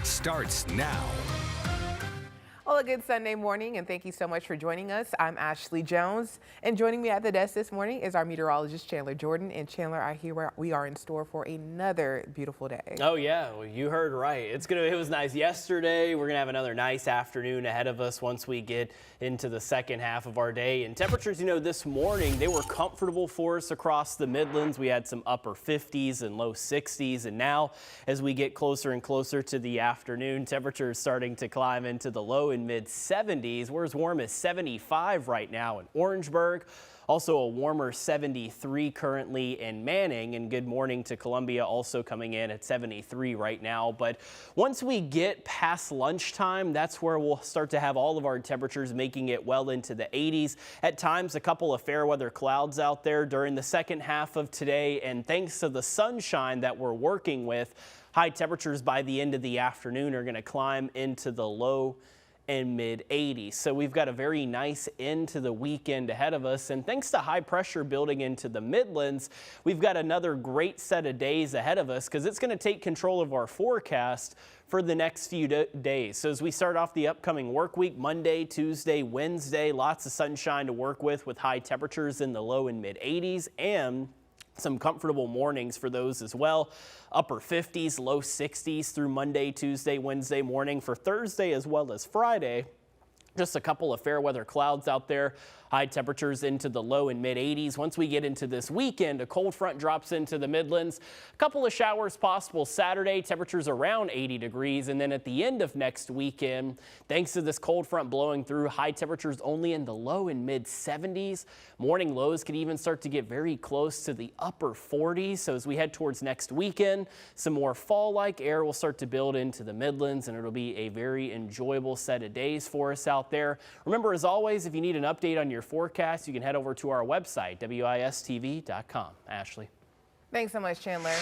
starts now. Well, a good Sunday morning, and thank you so much for joining us. I'm Ashley Jones, and joining me at the desk this morning is our meteorologist, Chandler Jordan. And Chandler, I hear we are in store for another beautiful day. Oh yeah, well, you heard right. It was nice yesterday. We're gonna have another nice afternoon ahead of us once we get into the second half of our day. And temperatures, this morning they were comfortable for us across the Midlands. We had some upper 50s and low 60s, and now as we get closer and closer to the afternoon, temperatures starting to climb into the low and mid 70s. We're as warm as 75 right now in Orangeburg. Also a warmer 73 currently in Manning, and good morning to Columbia, also coming in at 73 right now. But once we get past lunchtime, that's where we'll start to have all of our temperatures making it well into the 80s. At times, a couple of fair weather clouds out there during the second half of today, and thanks to the sunshine that we're working with, high temperatures by the end of the afternoon are going to climb into the low and mid 80s. So we've got a very nice end to the weekend ahead of us, and thanks to high pressure building into the Midlands, we've got another great set of days ahead of us because it's going to take control of our forecast for the next few days. So as we start off the upcoming work week, Monday, Tuesday, Wednesday, lots of sunshine to work with high temperatures in the low and mid 80s, and some comfortable mornings for those as well. Upper 50s, low 60s through Monday, Tuesday, Wednesday morning. For Thursday as well as Friday, just a couple of fair weather clouds out there. High temperatures into the low and mid 80s. Once we get into this weekend, a cold front drops into the Midlands. A couple of showers possible Saturday, temperatures around 80 degrees. And then at the end of next weekend, thanks to this cold front blowing through, high temperatures only in the low and mid 70s. Morning lows could even start to get very close to the upper 40s. So as we head towards next weekend, some more fall-like air will start to build into the Midlands, and it'll be a very enjoyable set of days for us out there. Remember, as always, if you need an update on your forecast, you can head over to our website, WISTV.com. Ashley. Thanks so much, Chandler.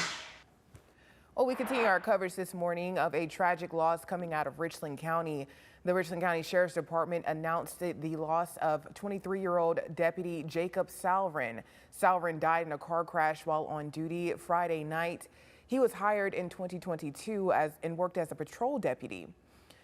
Well, we continue our coverage this morning of a tragic loss coming out of Richland County. The Richland County Sheriff's Department announced the loss of 23-year-old Deputy Jacob Salvin. Salvin died in a car crash while on duty Friday night. He was hired in 2022 and worked as a patrol deputy.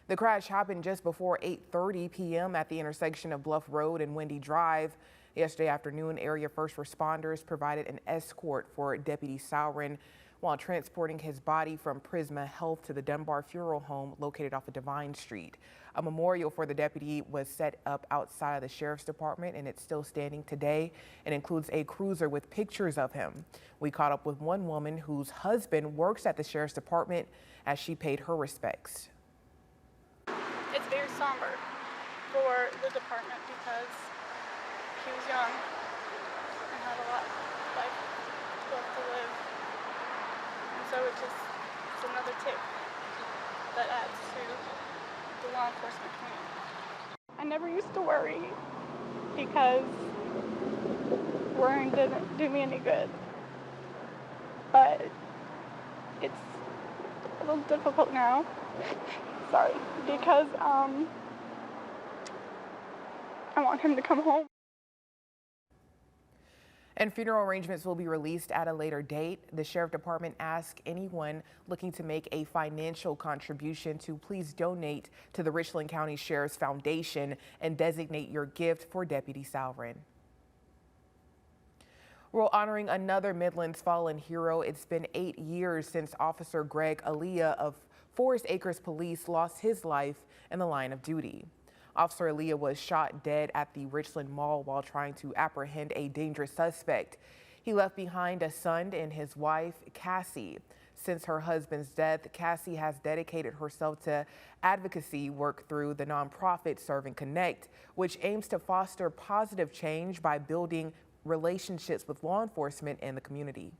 The crash happened just before 8:30 p.m. at the intersection of Bluff Road and Wendy Drive. Yesterday afternoon, area first responders provided an escort for Deputy Salvin while transporting his body from Prisma Health to the Dunbar Funeral Home located off of Divine Street. A memorial for the deputy was set up outside of the Sheriff's Department, and it's still standing today. It includes a cruiser with pictures of him. We caught up with one woman whose husband works at the Sheriff's Department as she paid her respects. It's very somber for the department because he was young and had a lot of life left to live. And so it's another tick that adds to the law enforcement community. I never used to worry because worrying didn't do me any good. But it's a little difficult now. Sorry, because I want him to come home. And funeral arrangements will be released at a later date. The Sheriff Department asks anyone looking to make a financial contribution to please donate to the Richland County Sheriff's Foundation and designate your gift for Deputy Salvin. We're honoring another Midlands fallen hero. It's been 8 years since Officer Greg Aaliyah of Forest Acres Police lost his life in the line of duty. Officer Aaliyah was shot dead at the Richland Mall while trying to apprehend a dangerous suspect. He left behind a son and his wife, Cassie. Since her husband's death, Cassie has dedicated herself to advocacy work through the nonprofit Serve and Connect, which aims to foster positive change by building relationships with law enforcement and the community.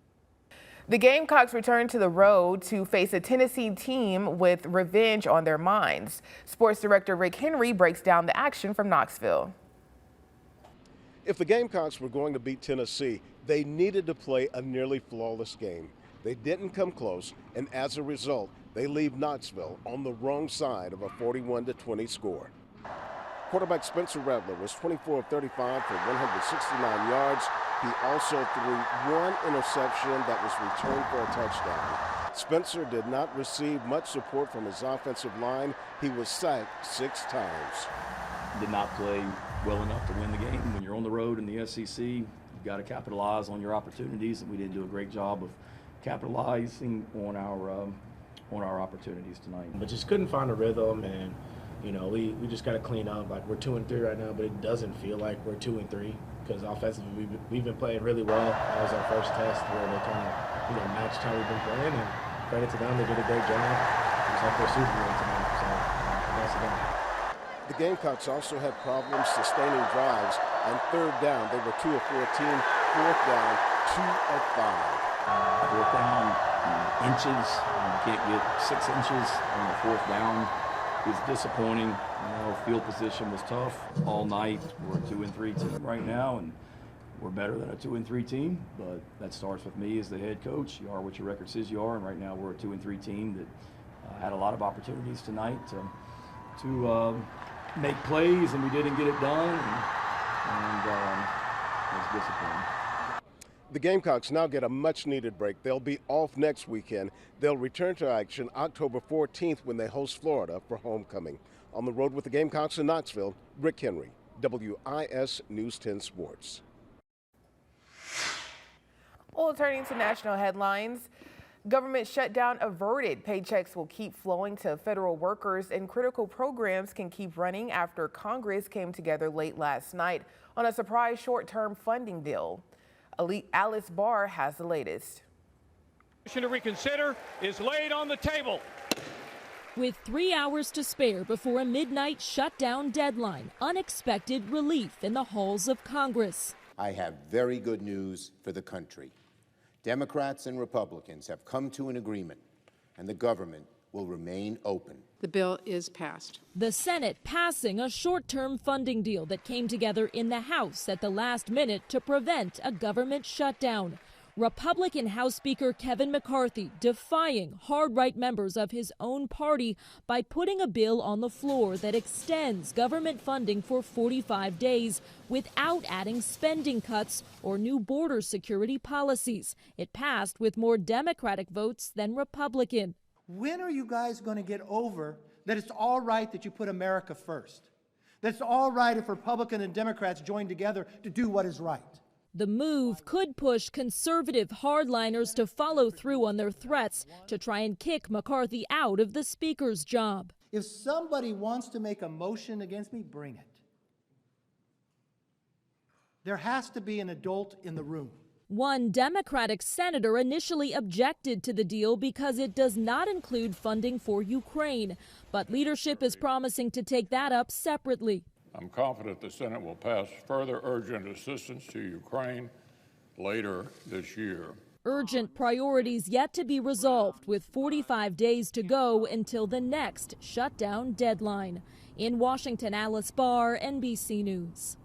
The Gamecocks return to the road to face a Tennessee team with revenge on their minds. Sports Director Rick Henry breaks down the action from Knoxville. If the Gamecocks were going to beat Tennessee, they needed to play a nearly flawless game. They didn't come close, and as a result, they leave Knoxville on the wrong side of a 41-20 score. Quarterback Spencer Rattler was 24 of 35 for 169 yards. He also threw one interception that was returned for a touchdown. Spencer did not receive much support from his offensive line. He was sacked 6 times. Did not play well enough to win the game. When you're on the road in the SEC, you've got to capitalize on your opportunities, and we didn't do a great job of capitalizing on our opportunities tonight. But just couldn't find a rhythm, and you know, we just got to clean up. Like, we're 2-3 right now, but it doesn't feel like we're 2-3 because offensively we've been playing really well. That was our first test where they kind of matched how we've been playing, and credit to them, they did a great job. It was like their Super Bowl tonight, so congrats to them. The Gamecocks also had problems sustaining drives. On 3rd down, they were 2 of 14. 4th down, 2 of 5. 4th down, inches. Can't get 6 inches on the 4th down. It's disappointing. Field position was tough all night. We're a 2-3 team right now, and we're better than a 2-3 team. But that starts with me as the head coach. You are what your record says you are, and right now we're a 2-3 team that had a lot of opportunities tonight to make plays, and we didn't get it done, and it was disappointing. The Gamecocks now get a much-needed break. They'll be off next weekend. They'll return to action October 14th when they host Florida for homecoming. On the road with the Gamecocks in Knoxville, Rick Henry, WIS News 10 Sports. Well, turning to national headlines. Government shutdown averted. Paychecks will keep flowing to federal workers, and critical programs can keep running after Congress came together late last night on a surprise short-term funding deal. Alice Barr has the latest. Motion to reconsider is laid on the table. With 3 hours to spare before a midnight shutdown deadline, unexpected relief in the halls of Congress. I have very good news for the country. Democrats and Republicans have come to an agreement, and the government will remain open. The bill is passed. The Senate passing a short-term funding deal that came together in the House at the last minute to prevent a government shutdown. Republican House Speaker Kevin McCarthy defying hard-right members of his own party by putting a bill on the floor that extends government funding for 45 days without adding spending cuts or new border security policies. It passed with more Democratic votes than Republican. When are you guys going to get over that it's all right that you put America first? That it's all right if Republicans and Democrats join together to do what is right? The move could push conservative hardliners to follow through on their threats to try and kick McCarthy out of the Speaker's job. If somebody wants to make a motion against me, bring it. There has to be an adult in the room. One Democratic senator initially objected to the deal because it does not include funding for Ukraine, but leadership is promising to take that up separately. I'm confident the Senate will pass further urgent assistance to Ukraine later this year. Urgent priorities yet to be resolved, with 45 days to go until the next shutdown deadline. In Washington, Alice Barr, NBC News.